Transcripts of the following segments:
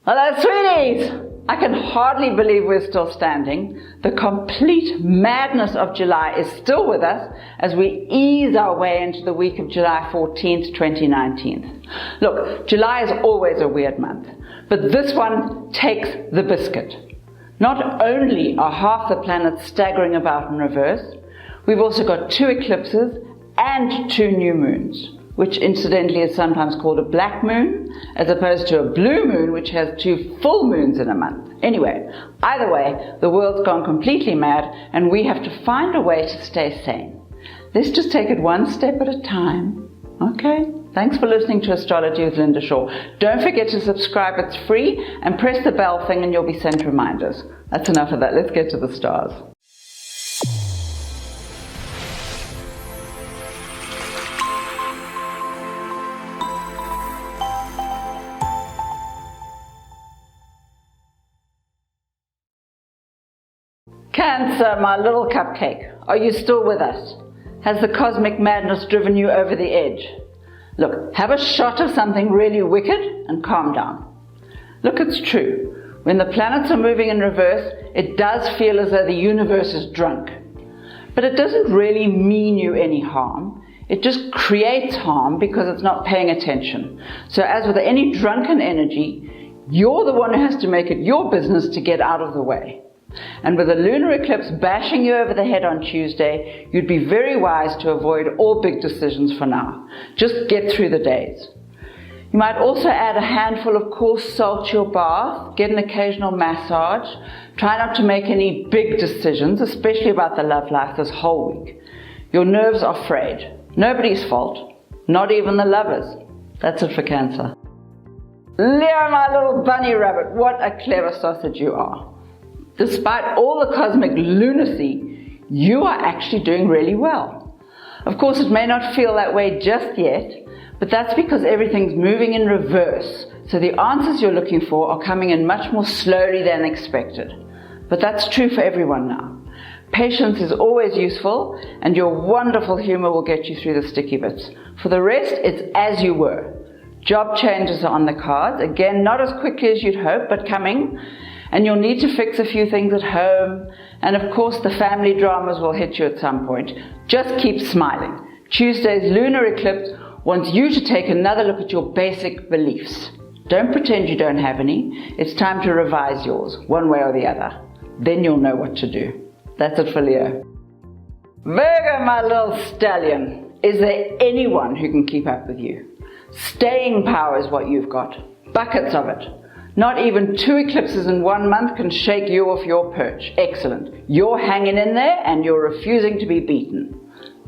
Hello, sweeties! I can hardly believe we're still standing. The complete madness of July is still with us as we ease our way into the week of July 14th, 2019. Look, July is always a weird month, but this one takes the biscuit. Not only are half the planets staggering about in reverse, we've also got 2 eclipses and 2 new moons, which incidentally is sometimes called a black moon, as opposed to a blue moon, which has 2 full moons in a month. Anyway, either way, the world's gone completely mad, and we have to find a way to stay sane. Let's just take it one step at a time, okay? Thanks for listening to Astrology with Linda Shaw. Don't forget to subscribe, it's free, and press the bell thing and you'll be sent reminders. That's enough of that, let's get to the stars. Cancer, my little cupcake, are you still with us? Has the cosmic madness driven you over the edge? Look, have a shot of something really wicked and calm down. Look, it's true. When the planets are moving in reverse, it does feel as though the universe is drunk. But it doesn't really mean you any harm. It just creates harm because it's not paying attention. So as with any drunken energy, you're the one who has to make it your business to get out of the way. And with a lunar eclipse bashing you over the head on Tuesday, you'd be very wise to avoid all big decisions for now. Just get through the days. You might also add a handful of coarse salt to your bath, get an occasional massage. Try not to make any big decisions, especially about the love life this whole week. Your nerves are frayed. Nobody's fault, not even the lovers. That's it for Cancer. Leo, my little bunny rabbit, what a clever sausage you are. Despite all the cosmic lunacy, you are actually doing really well. Of course, it may not feel that way just yet, but that's because everything's moving in reverse, so the answers you're looking for are coming in much more slowly than expected. But that's true for everyone now. Patience is always useful, and your wonderful humor will get you through the sticky bits. For the rest, it's as you were. Job changes are on the cards, again, not as quickly as you'd hope, but coming. And you'll need to fix a few things at home. And of course, the family dramas will hit you at some point. Just keep smiling. Tuesday's lunar eclipse wants you to take another look at your basic beliefs. Don't pretend you don't have any. It's time to revise yours, one way or the other. Then you'll know what to do. That's it for Leo. Virgo, my little stallion. Is there anyone who can keep up with you? Staying power is what you've got. Buckets of it. Not even 2 eclipses in 1 month can shake you off your perch. Excellent. You're hanging in there and you're refusing to be beaten.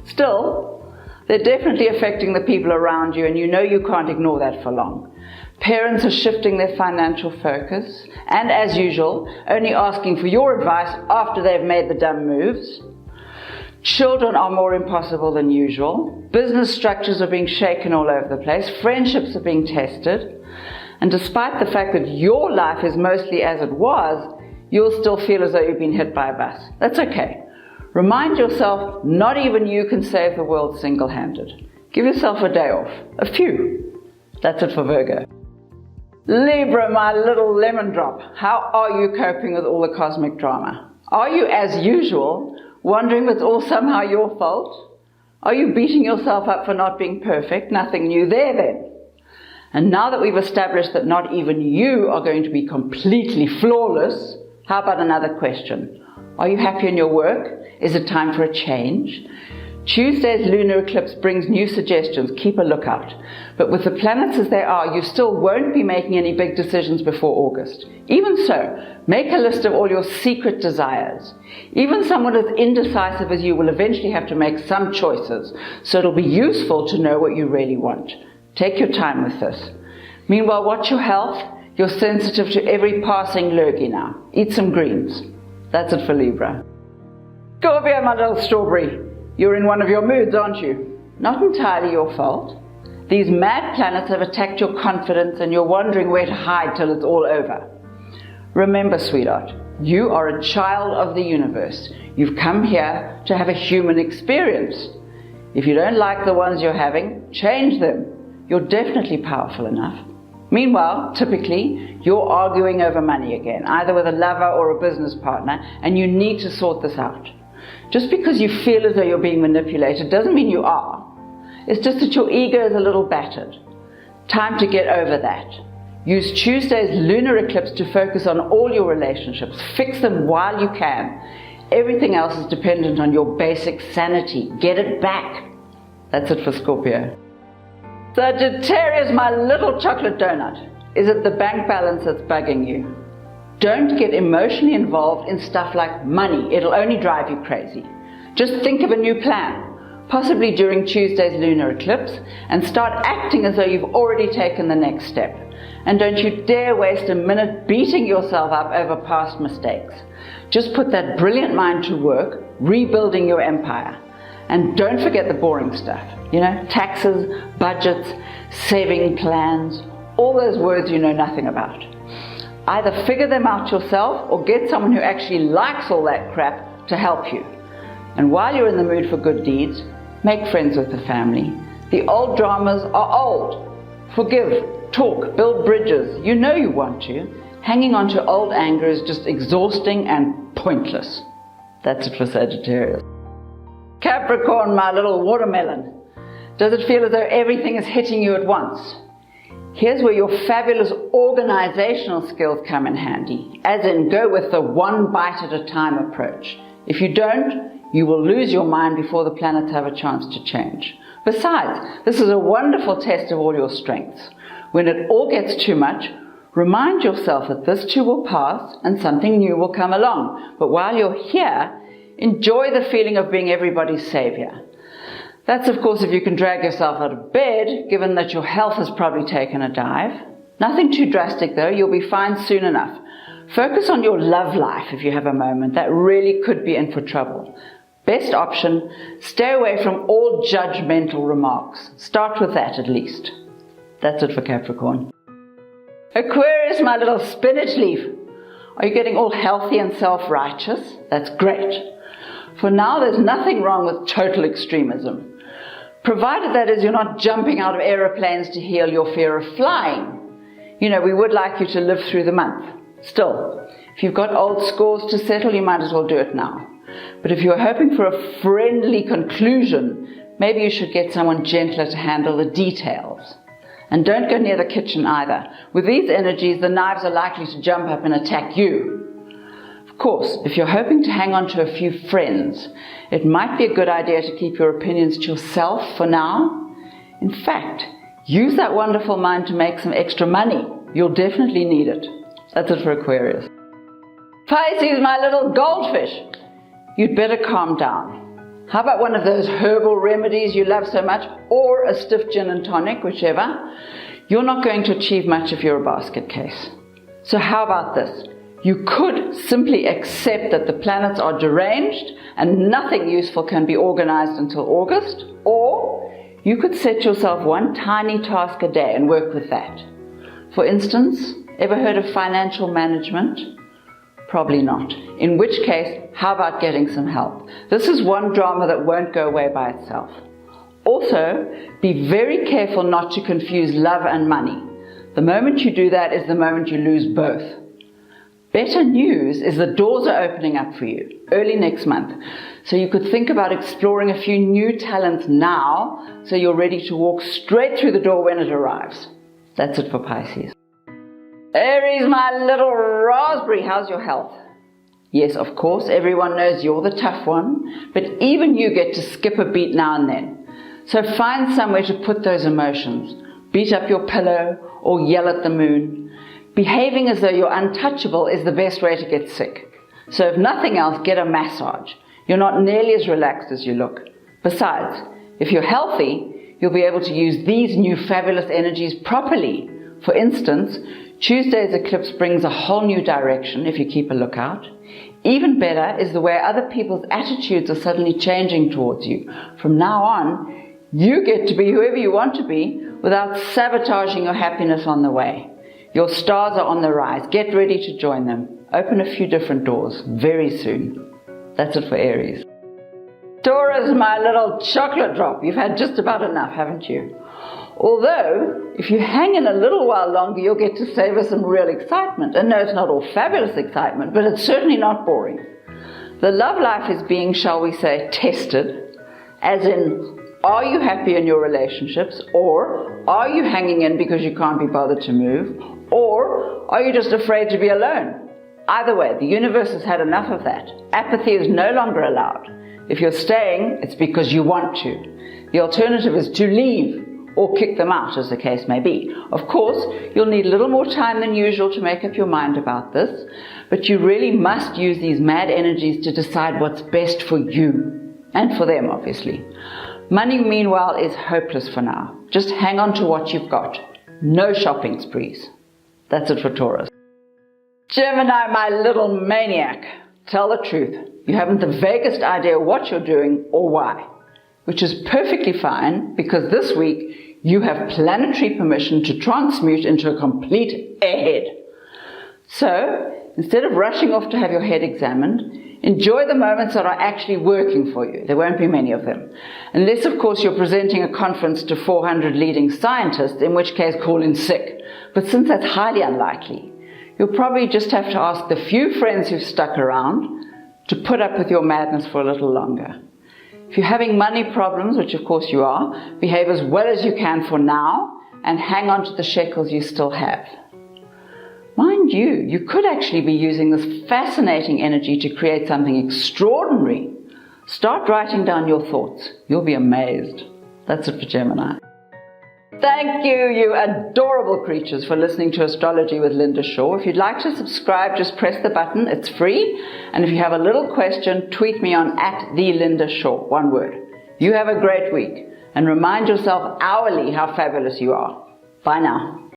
Still, they're definitely affecting the people around you, and you know you can't ignore that for long. Parents are shifting their financial focus and, as usual, only asking for your advice after they've made the dumb moves. Children are more impossible than usual. Business structures are being shaken all over the place. Friendships are being tested. And despite the fact that your life is mostly as it was, you'll still feel as though you've been hit by a bus. That's okay. Remind yourself, not even you can save the world single-handed. Give yourself a day off. A few. That's it for Virgo. Libra, my little lemon drop. How are you coping with all the cosmic drama? Are you, as usual, wondering if it's all somehow your fault? Are you beating yourself up for not being perfect? Nothing new there then. And now that we've established that not even you are going to be completely flawless, how about another question? Are you happy in your work? Is it time for a change? Tuesday's lunar eclipse brings new suggestions. Keep a lookout. But with the planets as they are, you still won't be making any big decisions before August. Even so, make a list of all your secret desires. Even someone as indecisive as you will eventually have to make some choices, so it'll be useful to know what you really want. Take your time with this. Meanwhile, watch your health. You're sensitive to every passing lurgy now. Eat some greens. That's it for Libra. Scorpio, my little strawberry. You're in one of your moods, aren't you? Not entirely your fault. These mad planets have attacked your confidence and you're wondering where to hide till it's all over. Remember, sweetheart, you are a child of the universe. You've come here to have a human experience. If you don't like the ones you're having, change them. You're definitely powerful enough. Meanwhile, typically, you're arguing over money again, either with a lover or a business partner, and you need to sort this out. Just because you feel as though you're being manipulated doesn't mean you are. It's just that your ego is a little battered. Time to get over that. Use Tuesday's lunar eclipse to focus on all your relationships. Fix them while you can. Everything else is dependent on your basic sanity. Get it back. That's it for Scorpio. Sagittarius, my little chocolate donut. Is it the bank balance that's bugging you? Don't get emotionally involved in stuff like money. It'll only drive you crazy. Just think of a new plan, possibly during Tuesday's lunar eclipse, and start acting as though you've already taken the next step. And don't you dare waste a minute beating yourself up over past mistakes. Just put that brilliant mind to work, rebuilding your empire. And don't forget the boring stuff, taxes, budgets, saving plans, all those words you know nothing about. Either figure them out yourself or get someone who actually likes all that crap to help you. And while you're in the mood for good deeds, make friends with the family. The old dramas are old. Forgive, talk, build bridges. You know you want to. Hanging on to old anger is just exhausting and pointless. That's it for Sagittarius. Capricorn, my little watermelon. Does it feel as though everything is hitting you at once? Here's where your fabulous organizational skills come in handy, as in go with the one bite at a time approach. If you don't, you will lose your mind before the planets have a chance to change. Besides, this is a wonderful test of all your strengths. When it all gets too much, remind yourself that this too will pass and something new will come along. But while you're here, enjoy the feeling of being everybody's savior. That's, of course, if you can drag yourself out of bed, given that your health has probably taken a dive. Nothing too drastic, though. You'll be fine soon enough. Focus on your love life if you have a moment. That really could be in for trouble. Best option, stay away from all judgmental remarks. Start with that, at least. That's it for Capricorn. Aquarius, my little spinach leaf. Are you getting all healthy and self-righteous? That's great. For now, there's nothing wrong with total extremism. Provided, that is, you're not jumping out of aeroplanes to heal your fear of flying. We would like you to live through the month. Still, if you've got old scores to settle, you might as well do it now. But if you're hoping for a friendly conclusion, maybe you should get someone gentler to handle the details. And don't go near the kitchen either. With these energies, the knives are likely to jump up and attack you. Of course, if you're hoping to hang on to a few friends, it might be a good idea to keep your opinions to yourself for now. In fact, use that wonderful mind to make some extra money. You'll definitely need it. That's it for Aquarius. Pisces, my little goldfish. You'd better calm down. How about one of those herbal remedies you love so much, or a stiff gin and tonic, whichever? You're not going to achieve much if you're a basket case. So how about this? You could simply accept that the planets are deranged and nothing useful can be organized until August, or you could set yourself one tiny task a day and work with that. For instance, ever heard of financial management? Probably not. In which case, how about getting some help? This is one drama that won't go away by itself. Also, be very careful not to confuse love and money. The moment you do that is the moment you lose both. Better news is the doors are opening up for you early next month. So you could think about exploring a few new talents now so you're ready to walk straight through the door when it arrives. That's it for Pisces. Aries, my little raspberry, how's your health? Yes, of course, everyone knows you're the tough one, but even you get to skip a beat now and then. So find somewhere to put those emotions. Beat up your pillow or yell at the moon. Behaving as though you're untouchable is the best way to get sick. So if nothing else, get a massage. You're not nearly as relaxed as you look. Besides, if you're healthy, you'll be able to use these new fabulous energies properly. For instance, Tuesday's eclipse brings a whole new direction if you keep a lookout. Even better is the way other people's attitudes are suddenly changing towards you. From now on, you get to be whoever you want to be without sabotaging your happiness on the way. Your stars are on the rise. Get ready to join them. Open a few different doors very soon. That's it for Aries. Taurus, my little chocolate drop. You've had just about enough, haven't you? Although, if you hang in a little while longer, you'll get to savor some real excitement. And no, it's not all fabulous excitement, but it's certainly not boring. The love life is being, shall we say, tested, as in, are you happy in your relationships, or are you hanging in because you can't be bothered to move, or are you just afraid to be alone? Either way, the universe has had enough of that. Apathy is no longer allowed. If you're staying, it's because you want to. The alternative is to leave, or kick them out, as the case may be. Of course, you'll need a little more time than usual to make up your mind about this, but you really must use these mad energies to decide what's best for you, and for them, obviously. Money, meanwhile, is hopeless for now. Just hang on to what you've got. No shopping sprees. That's it for Taurus. Gemini, my little maniac. Tell the truth. You haven't the vaguest idea what you're doing or why, which is perfectly fine because this week you have planetary permission to transmute into a complete airhead. So, instead of rushing off to have your head examined, enjoy the moments that are actually working for you. There won't be many of them. Unless, of course, you're presenting a conference to 400 leading scientists, in which case call in sick. But since that's highly unlikely, you'll probably just have to ask the few friends who've stuck around to put up with your madness for a little longer. If you're having money problems, which of course you are, behave as well as you can for now and hang on to the shekels you still have. Mind you, you could actually be using this fascinating energy to create something extraordinary. Start writing down your thoughts. You'll be amazed. That's it for Gemini. Thank you, you adorable creatures, for listening to Astrology with Linda Shaw. If you'd like to subscribe, just press the button. It's free. And if you have a little question, tweet me on @TheLindaShaw. One word. You have a great week. And remind yourself hourly how fabulous you are. Bye now.